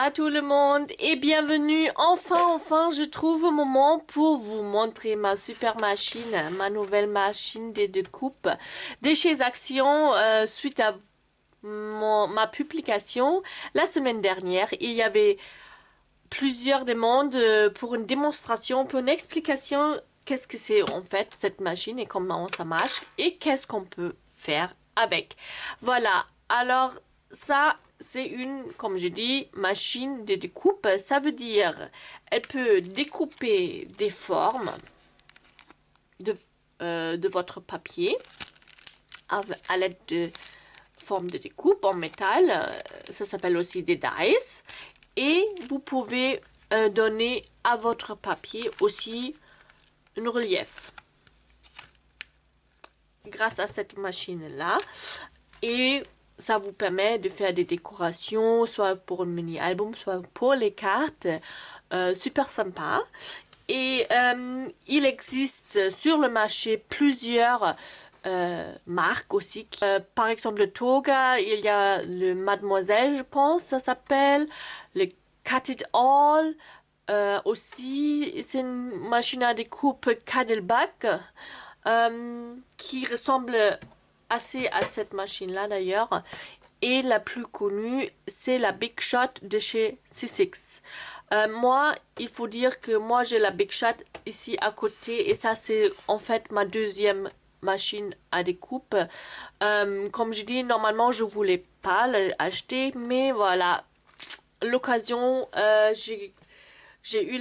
Hola tout le monde et bienvenue. Enfin, je trouve un moment pour vous montrer ma super machine, ma nouvelle machine de découpe de chez Action suite à ma publication la semaine dernière. Il y avait plusieurs demandes pour une démonstration, pour une explication qu'est-ce que c'est en fait cette machine et comment ça marche et qu'est-ce qu'on peut faire avec. Voilà, alors ça c'est une, comme je dis, machine de découpe. Ça veut dire elle peut découper des formes de votre papier à l'aide de formes de découpe en métal. Ça s'appelle aussi des dies. Et vous pouvez donner à votre papier aussi un relief grâce à cette machine-là. Et ça vous permet de faire des décorations, soit pour un mini-album, soit pour les cartes. Super sympa. Et il existe sur le marché plusieurs marques aussi. Par exemple, le Toga, il y a le Mademoiselle, je pense, ça s'appelle. Le Cut It All. Aussi, c'est une machine à découpe Cadelback qui ressemble assez à cette machine-là d'ailleurs. Et la plus connue, c'est la Big Shot de chez C6. Moi, il faut dire que moi, j'ai la Big Shot ici à côté. Et ça, c'est en fait ma deuxième machine à découpe. Comme je dis, normalement, je voulais pas l'acheter. Mais voilà, l'occasion, j'ai eu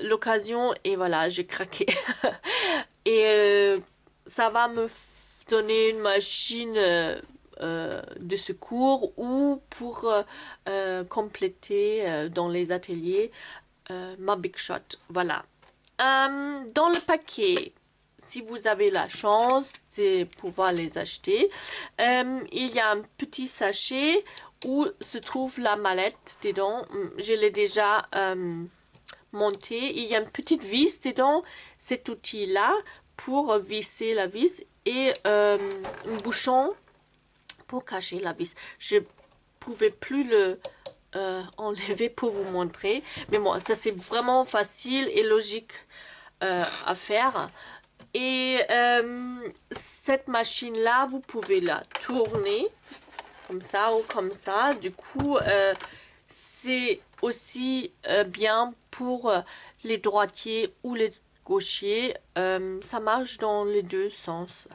l'occasion et voilà, j'ai craqué. Et ça va me donner une machine de secours ou pour compléter dans les ateliers ma Big Shot. Voilà. Dans le paquet, si vous avez la chance de pouvoir les acheter, il y a un petit sachet où se trouve la mallette dedans. Je l'ai déjà monté. Il y a une petite vis dedans, cet outil-là, pour visser la vis et un bouchon pour cacher la vis. Je pouvais plus le enlever pour vous montrer, mais bon, ça c'est vraiment facile et logique à faire. Et cette machine-là, vous pouvez la tourner comme ça ou comme ça. Du coup, c'est aussi bien pour les droitiers ou les gauchers. Ça marche dans les deux sens.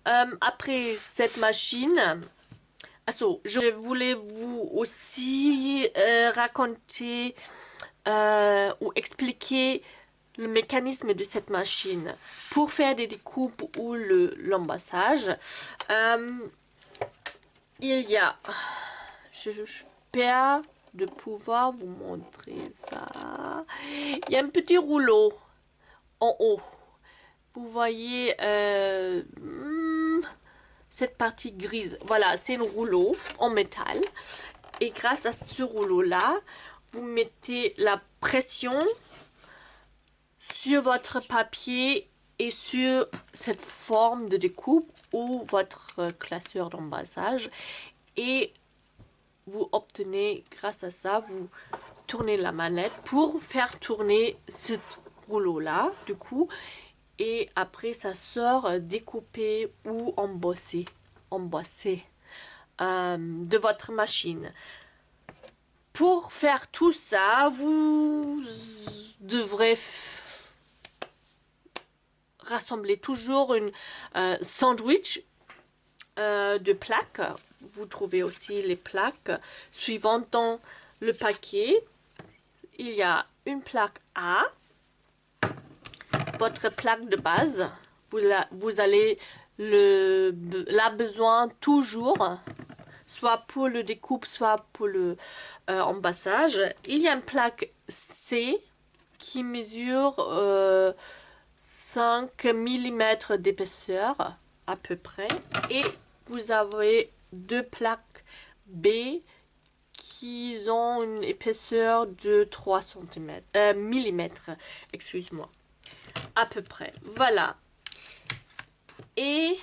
Après cette machine, je voulais vous aussi raconter ou expliquer le mécanisme de cette machine pour faire des découpes ou l'embassage. Il y a, j'espère de pouvoir vous montrer ça. Il y a un petit rouleau en haut. Vous voyez cette partie grise. Voilà, c'est un rouleau en métal. Et grâce à ce rouleau-là, vous mettez la pression sur votre papier et sur cette forme de découpe ou votre classeur d'embassage. Et vous obtenez, grâce à ça, vous tournez la manette pour faire tourner ce rouleau-là, du coup. Et après, ça sort découpé ou embossé de votre machine. Pour faire tout ça, vous devrez rassembler toujours une sandwich de plaques. Vous trouvez aussi les plaques suivant dans le paquet. Il y a une plaque A, votre plaque de base. Vous allez la besoin toujours, soit pour le découpe, soit pour le embassage. Il y a une plaque C qui mesure 5 mm d'épaisseur à peu près. Et vous avez deux plaques B qui ont une épaisseur de 3 mm, excuse-moi, à peu près. Voilà. Et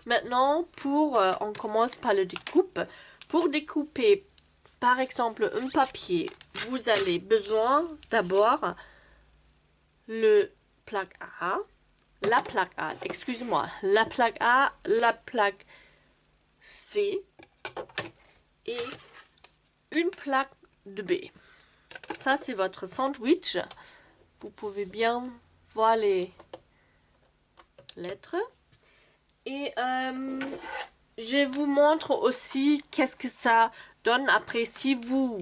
maintenant, on commence par le découpe. Pour découper par exemple un papier, vous avez besoin d'abord le plaque A, la plaque A, excusez-moi, la plaque A, la plaque C et une plaque de B. Ça, c'est votre sandwich. Vous pouvez bien voir les lettres. Et je vous montre aussi qu'est-ce que ça donne après si vous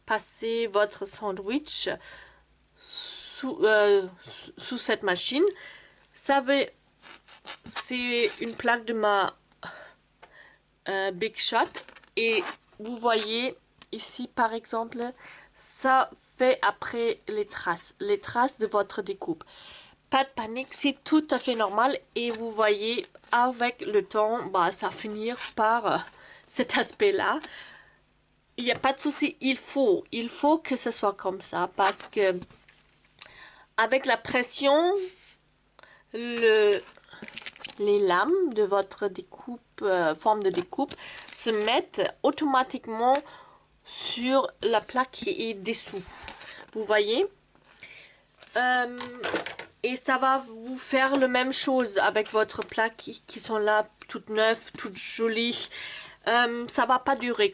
passez votre sandwich sous cette machine. C'est une plaque de ma Big Shot et vous voyez ici par exemple ça fait après les traces de votre découpe. Pas de panique, c'est tout à fait normal et vous voyez avec le temps bah, ça finir par cet aspect là. Il n'y a pas de souci, il faut que ce soit comme ça parce que avec la pression les lames de votre découpe, forme de découpe, se mettent automatiquement sur la plaque qui est dessous. Vous voyez? Et ça va vous faire la même chose avec votre plaque qui sont là, toutes neuves, toutes jolies. Ça va pas durer.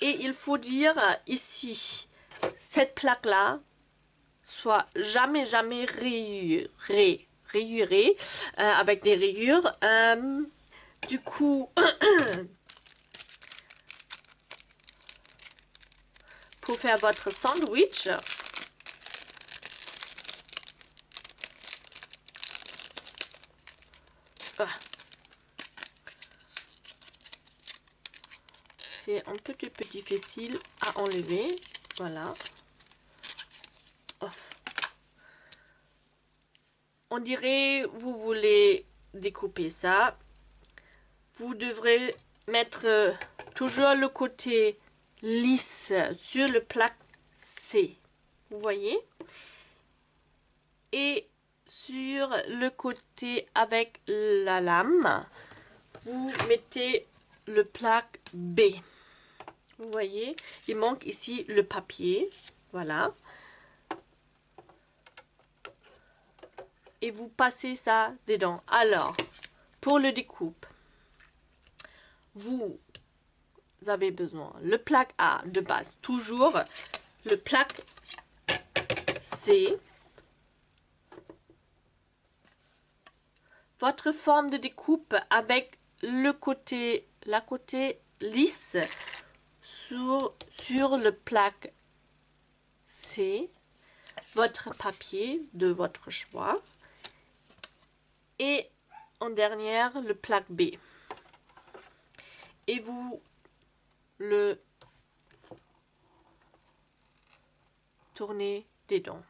Et il faut dire ici, cette plaque-là, soit jamais rayurée avec des rayures. Du coup, pour faire votre sandwich, c'est un petit peu difficile à enlever. Voilà. On dirait vous voulez découper ça. Vous devrez mettre toujours le côté lisse sur le plaque C. Vous voyez? Et sur le côté avec la lame, vous mettez le plaque B. Vous voyez? Il manque ici le papier. Voilà. Et vous passez ça dedans. Alors, pour le découpe, vous avez besoin le plaque A de base, toujours le plaque C, votre forme de découpe avec la côté lisse sur le plaque C, votre papier de votre choix et en dernière le plaque B. Et vous le tournez dedans.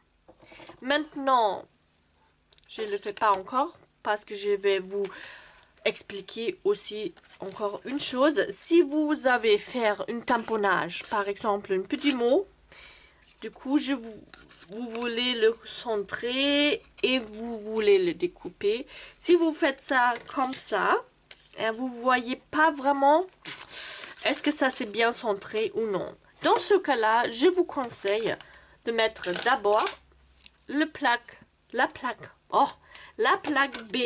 Maintenant, je ne le fais pas encore parce que je vais vous expliquer aussi encore une chose. Si vous avez faire un tamponnage, par exemple un petit mot, du coup vous voulez le centrer et vous voulez le découper. Si vous faites ça comme ça, et vous voyez pas vraiment est-ce que ça c'est bien centré ou non. Dans ce cas-là, je vous conseille de mettre d'abord la plaque B,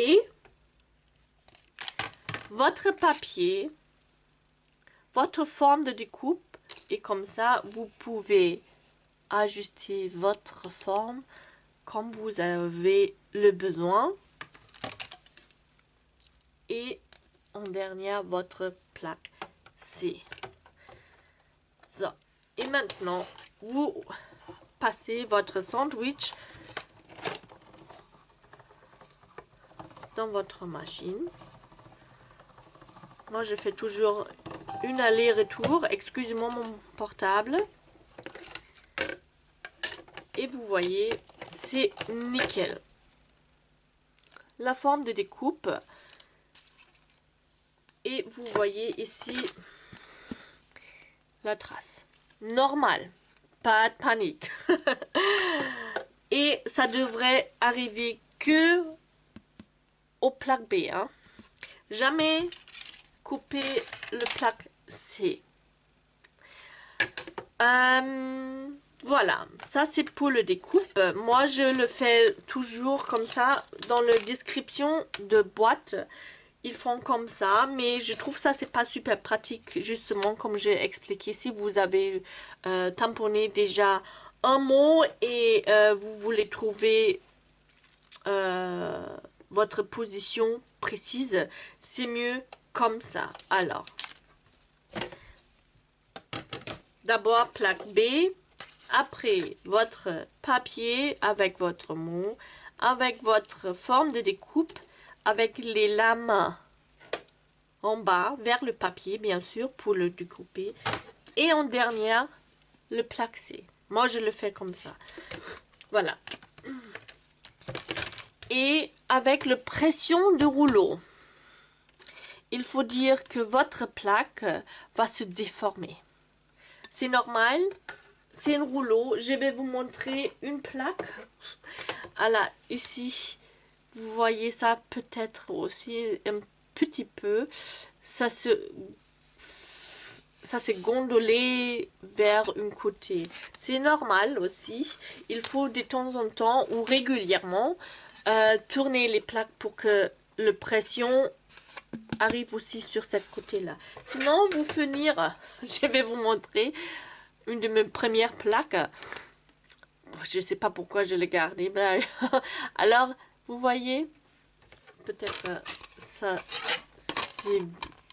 votre papier, votre forme de découpe et comme ça vous pouvez ajuster votre forme comme vous avez le besoin et en dernier votre plaque C. So. Et maintenant vous passez votre sandwich dans votre machine. Moi je fais toujours une aller-retour, excusez-moi mon portable. Et vous voyez, c'est nickel. La forme de découpe. Et vous voyez ici la trace. Normal, pas de panique. Et ça devrait arriver que au plaque B. Hein. Jamais couper le plaque C. Voilà, ça c'est pour le découpe. Moi je le fais toujours comme ça. Dans la description de boîte, ils font comme ça, mais je trouve ça c'est pas super pratique, justement comme j'ai expliqué. Si vous avez tamponné déjà un mot et vous voulez trouver votre position précise, c'est mieux comme ça. Alors, d'abord plaque B, après votre papier avec votre mot, avec votre forme de découpe, avec les lames en bas vers le papier bien sûr pour le découper, et en dernière le plaque C. Moi je le fais comme ça. Voilà. Et avec la pression de rouleau, il faut dire que votre plaque va se déformer. C'est normal, c'est un rouleau. Je vais vous montrer une plaque. Alors ici, vous voyez ça peut-être aussi un petit peu. Ça s'est gondolé vers un côté. C'est normal aussi. Il faut de temps en temps ou régulièrement tourner les plaques pour que la pression arrive aussi sur cette côté-là. Sinon, vous finir, je vais vous montrer une de mes premières plaques. Je ne sais pas pourquoi je l'ai gardée. Alors, vous voyez, peut-être ça c'est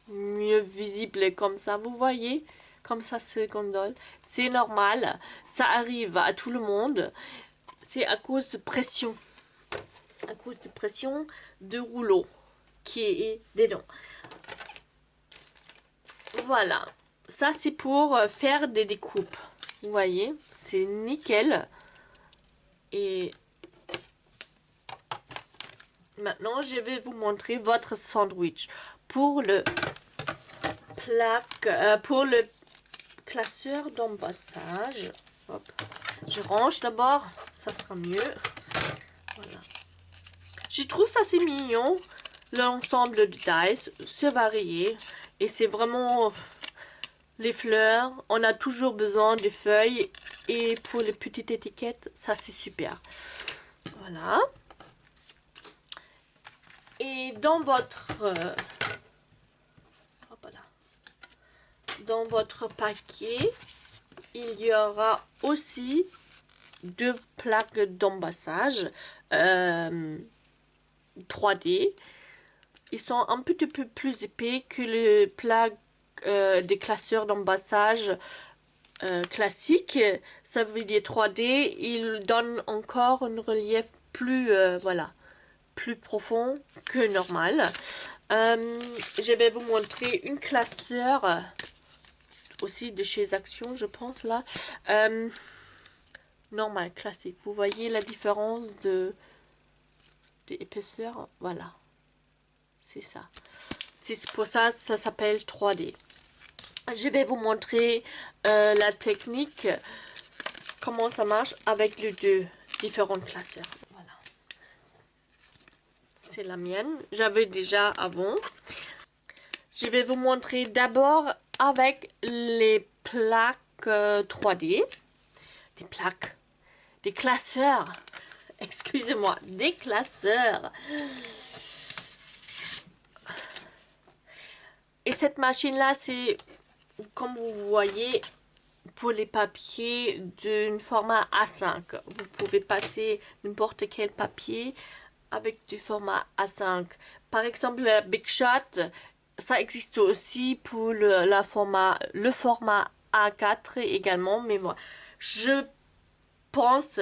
mieux visible comme ça. Vous voyez, comme ça se gondole. C'est normal, ça arrive à tout le monde. C'est à cause de pression. À cause de pression de rouleau qui est dedans. Voilà, ça c'est pour faire des découpes. Vous voyez, c'est nickel. Et maintenant, je vais vous montrer votre sandwich. Pour le pour le classeur d'embassage. Je range d'abord, ça sera mieux. Voilà. Je trouve ça c'est mignon. L'ensemble de dice, c'est varié. Et c'est vraiment les fleurs. On a toujours besoin des feuilles. Et pour les petites étiquettes, ça c'est super. Voilà. Et dans votre paquet, il y aura aussi 2 plaques d'embassage 3D. Ils sont un petit peu plus épais que les plaques des classeurs d'embassage classiques. Ça veut dire 3D. Ils donnent encore un relief plus voilà, plus profond que normal. Je vais vous montrer une classeur aussi de chez Action, je pense là. Normal, classique. Vous voyez la différence de épaisseur. Voilà, c'est ça. C'est pour ça ça s'appelle 3D. Je vais vous montrer la technique, comment ça marche avec les 2 différents classeurs. Voilà. C'est la mienne. J'avais déjà avant. Je vais vous montrer d'abord avec les plaques 3D. Des plaques. Des classeurs. Excusez-moi. Des classeurs. Et cette machine-là, c'est, comme vous voyez, pour les papiers d'un format A5. Vous pouvez passer n'importe quel papier avec du format A5. Par exemple, la Big Shot, ça existe aussi pour le format A4 également. Mais moi, je pense,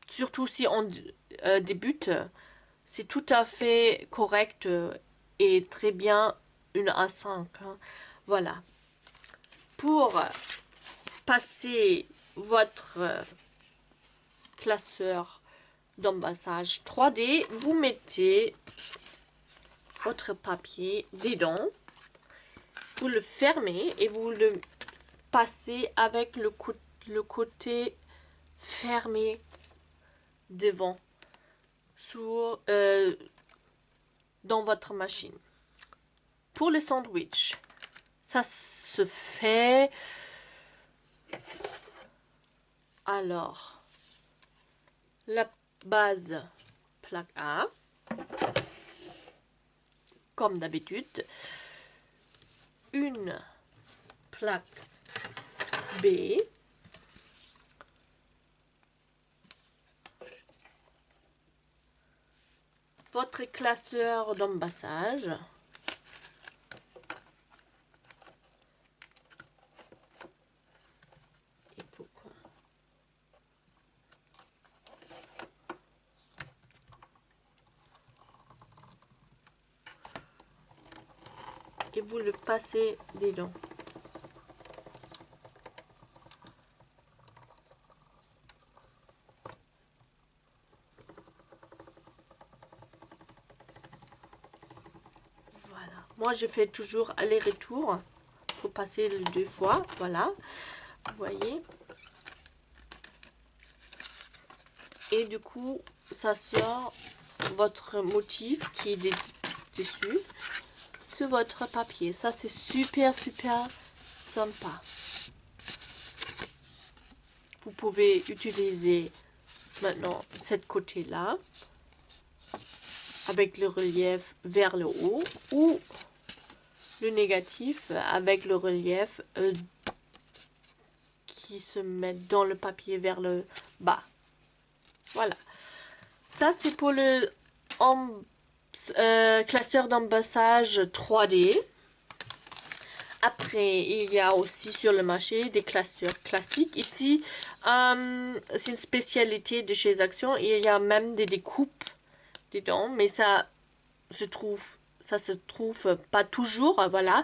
surtout si on débute, c'est tout à fait correct et très bien une A5. Hein. Voilà. Pour passer votre classeur d'embassage 3D, vous mettez votre papier dedans, vous le fermez et vous le passez avec le côté fermé devant sur, dans votre machine. Pour le sandwich, Ça se fait. Alors, la base plaque A, comme d'habitude. Une plaque B. Votre classeur d'embassage. Et pourquoi? Et vous le passez dedans. Voilà. Moi, je fais toujours aller-retour pour passer les 2 fois. Voilà. Vous voyez. Et du coup, ça sort votre motif qui est dessus sur votre papier. Ça, c'est super, super sympa. Vous pouvez utiliser maintenant cette côté-là avec le relief vers le haut ou le négatif avec le relief qui se met dans le papier vers le bas. Voilà. Ça, c'est pour le classeur d'embassage 3D. Après, il y a aussi sur le marché des classeurs classiques. Ici, c'est une spécialité de chez Action. Il y a même des découpes dedans, mais ça se trouve pas toujours. Voilà.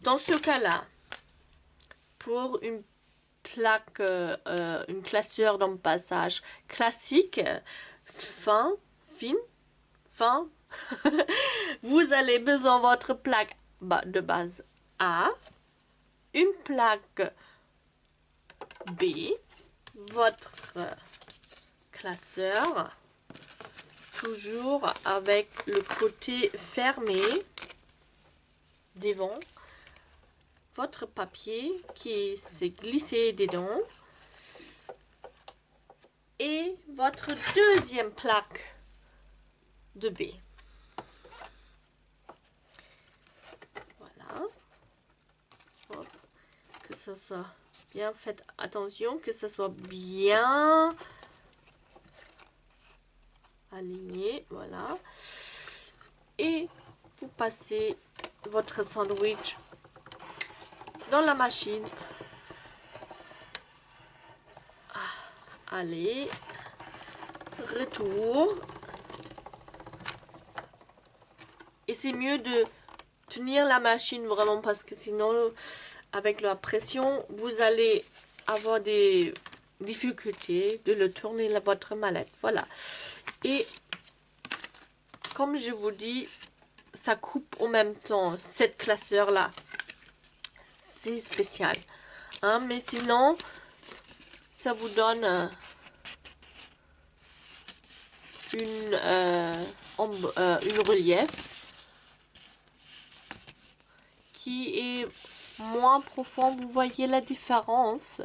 Dans ce cas-là, pour une plaque, une classeur d'embassage classique, fin, vous allez besoin de votre plaque de base A, une plaque B, votre classeur, toujours avec le côté fermé devant, votre papier qui s'est glissé dedans et votre deuxième plaque de B. Voilà. Hop. Que ce soit bien, faites attention que ce soit bien aligné. Voilà. Et vous passez votre sandwich dans la machine. Allez, retour. Et c'est mieux de tenir la machine vraiment parce que sinon, avec la pression, vous allez avoir des difficultés de le tourner votre mallette. Voilà. Et comme je vous dis, ça coupe en même temps cette classeur là. C'est spécial. Hein, mais sinon, ça vous donne une relief qui est moins profond. Vous voyez la différence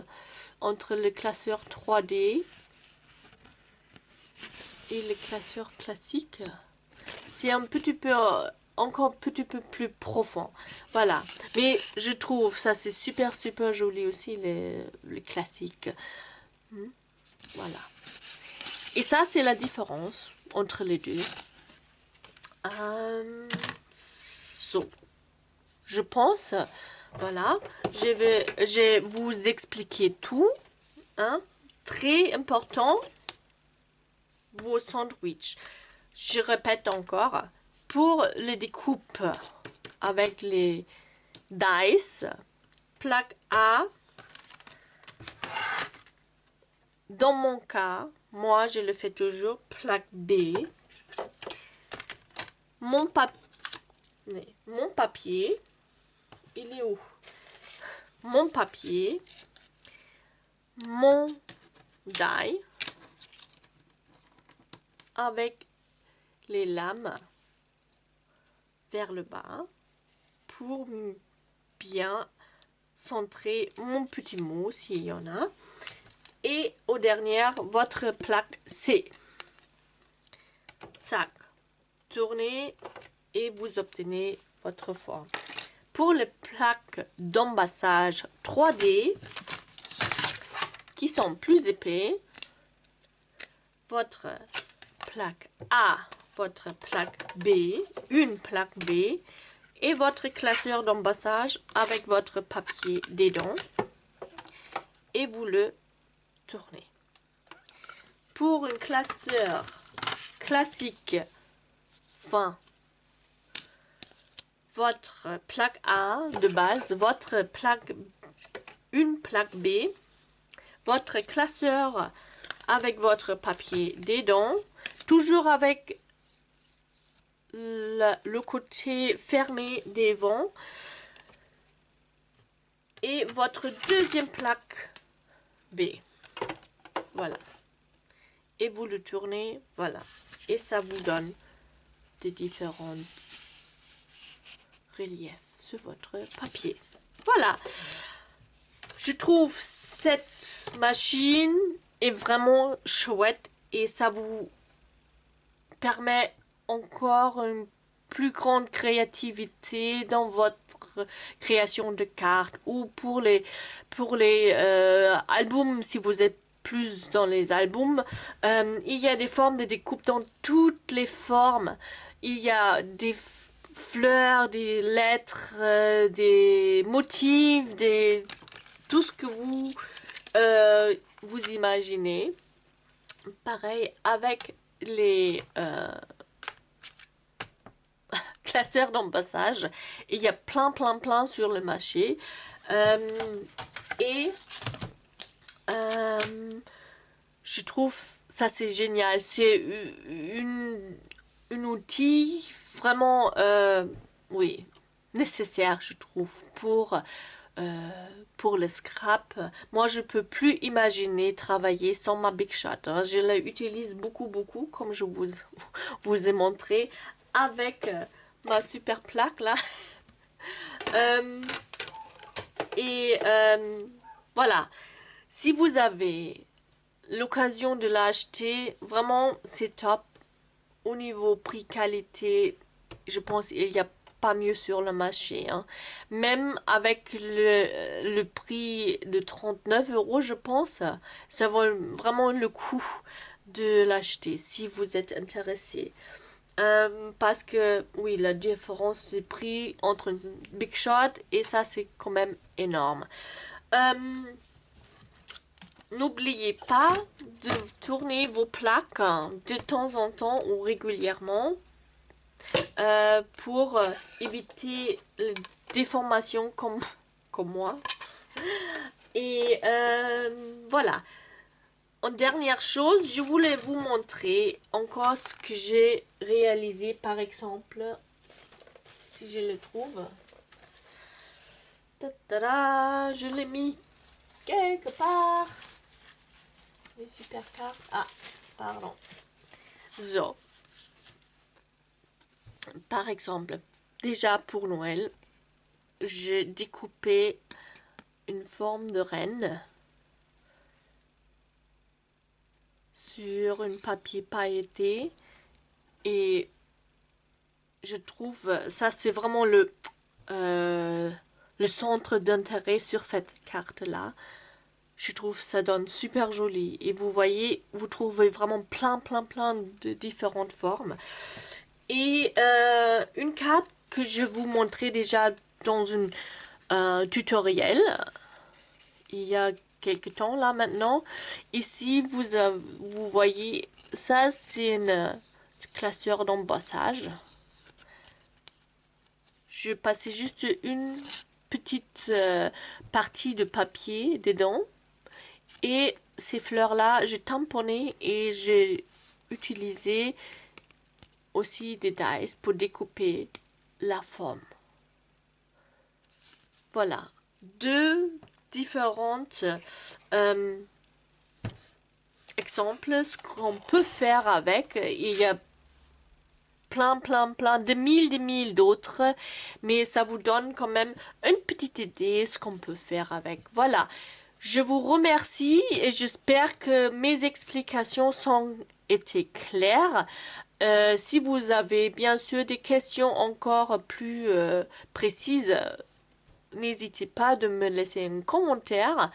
entre le classeur 3D et le classeur classique. C'est un petit peu encore un petit peu plus profond. Voilà. Mais je trouve ça c'est super super joli aussi les classiques. Voilà. Et ça c'est la différence entre les deux. Je pense, voilà, je vais vous expliquer tout. Hein, très important, vos sandwichs. Je répète encore, pour les découpes avec les dice, plaque A, dans mon cas, moi je le fais toujours, plaque B, mon papier, il est où? Mon papier, mon die, avec les lames vers le bas pour bien centrer mon petit mot s'il y en a. Et au dernier, votre plaque C. Tac. Tournez et vous obtenez votre forme. Pour les plaques d'embassage 3D qui sont plus épais, votre plaque A, votre plaque B, une plaque B et votre classeur d'embassage avec votre papier dedans et vous le tournez. Pour un classeur classique fin, votre plaque A de base, votre plaque, une plaque B, votre classeur avec votre papier dedans, toujours avec le côté fermé devant, et votre deuxième plaque B. Voilà. Et vous le tournez, voilà. Et ça vous donne des différents reliefs sur votre papier. Voilà. Je trouve cette machine est vraiment chouette et ça vous permet encore une plus grande créativité dans votre création de cartes ou pour les albums, si vous êtes plus dans les albums. Il y a des formes de découpe dans toutes les formes. Il y a des fleurs, des lettres, des motifs, tout ce que vous imaginez. Pareil avec les classeurs d'embassage. Il y a plein sur le marché. Et je trouve ça c'est génial. C'est un outil vraiment oui, nécessaire, je trouve, pour le scrap. Moi, je peux plus imaginer travailler sans ma Big Shot. Hein. Je l'utilise beaucoup, comme je vous ai montré, avec ma super plaque là. Voilà. Si vous avez l'occasion de l'acheter, vraiment, c'est top. Au niveau prix-qualité, je pense qu'il n'y a pas mieux sur le marché. Hein. Même avec le prix de 39 €, je pense, ça vaut vraiment le coup de l'acheter si vous êtes intéressé. Parce que, oui, la différence de prix entre une Big Shot et ça, c'est quand même énorme. N'oubliez pas de tourner vos plaques de temps en temps ou régulièrement pour éviter les déformations comme moi. Et voilà. En dernière chose, je voulais vous montrer encore ce que j'ai réalisé, par exemple, si je le trouve. Ta-ta-da, je l'ai mis quelque part. Les super cartes. Ah, pardon. So. Par exemple, déjà pour Noël, j'ai découpé une forme de reine sur un papier pailleté et je trouve ça c'est vraiment le centre d'intérêt sur cette carte là. Je trouve ça donne super joli et vous voyez, vous trouvez vraiment plein de différentes formes. Et une carte que je vous montrais déjà dans un tutoriel il y a quelques temps là maintenant. Ici vous voyez ça, c'est une classeur d'embassage. Je passais juste une petite partie de papier dedans et ces fleurs là j'ai tamponné et j'ai utilisé aussi des dies pour découper la forme. Voilà, deux différentes exemples ce qu'on peut faire avec. Il y a plein, de mille d'autres, mais ça vous donne quand même une petite idée ce qu'on peut faire avec. Voilà, je vous remercie et j'espère que mes explications sont été claires. Si vous avez bien sûr des questions encore plus précises, n'hésitez pas de me laisser un commentaire.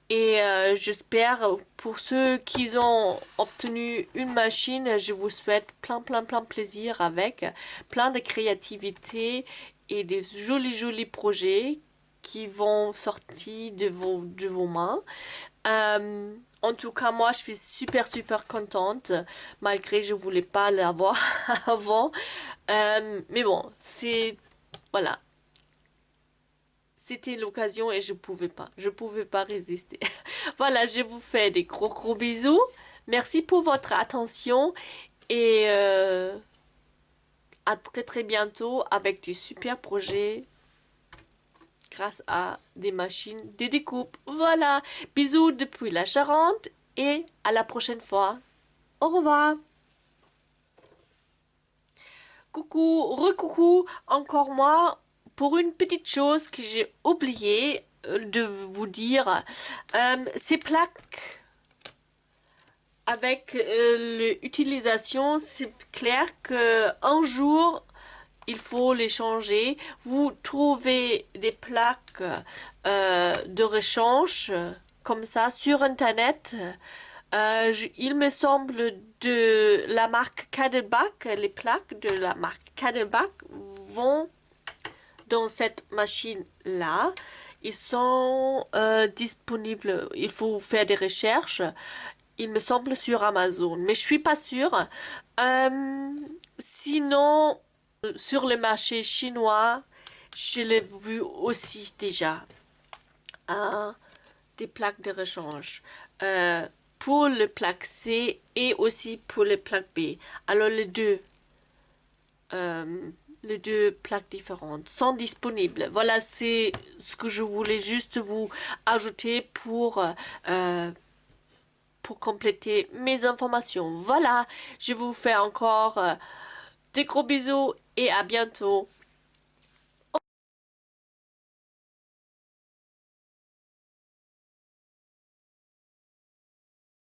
Et j'espère pour ceux qui ont obtenu une machine, je vous souhaite plein plaisir avec, plein de créativité et des jolis projets qui vont sortir de vos mains. En tout cas, moi, je suis super contente, malgré je voulais pas l'avoir avant. Mais bon, voilà. C'était l'occasion et je pouvais pas résister. Voilà, je vous fais des gros bisous. Merci pour votre attention et à très bientôt avec des super projets grâce à des machines de découpe. Voilà, bisous depuis la Charente et à la prochaine fois. Au revoir. Coucou, recoucou, encore moi, pour une petite chose que j'ai oublié de vous dire, ces plaques avec l'utilisation, c'est clair que un jour il faut les changer. Vous trouvez des plaques de rechange comme ça sur internet. Il me semble de la marque Cadelback, les plaques de la marque Cadelback vont dans cette machine-là. Ils sont disponibles, il faut faire des recherches, il me semble sur Amazon, mais je suis pas sûre. Sinon, sur le marché chinois, je l'ai vu aussi déjà. Des plaques de rechange. Pour le plaque C et aussi pour le plaque B. Alors les deux plaques différentes sont disponibles. Voilà, c'est ce que je voulais juste vous ajouter pour compléter mes informations. Voilà, je vous fais encore des gros bisous et à bientôt.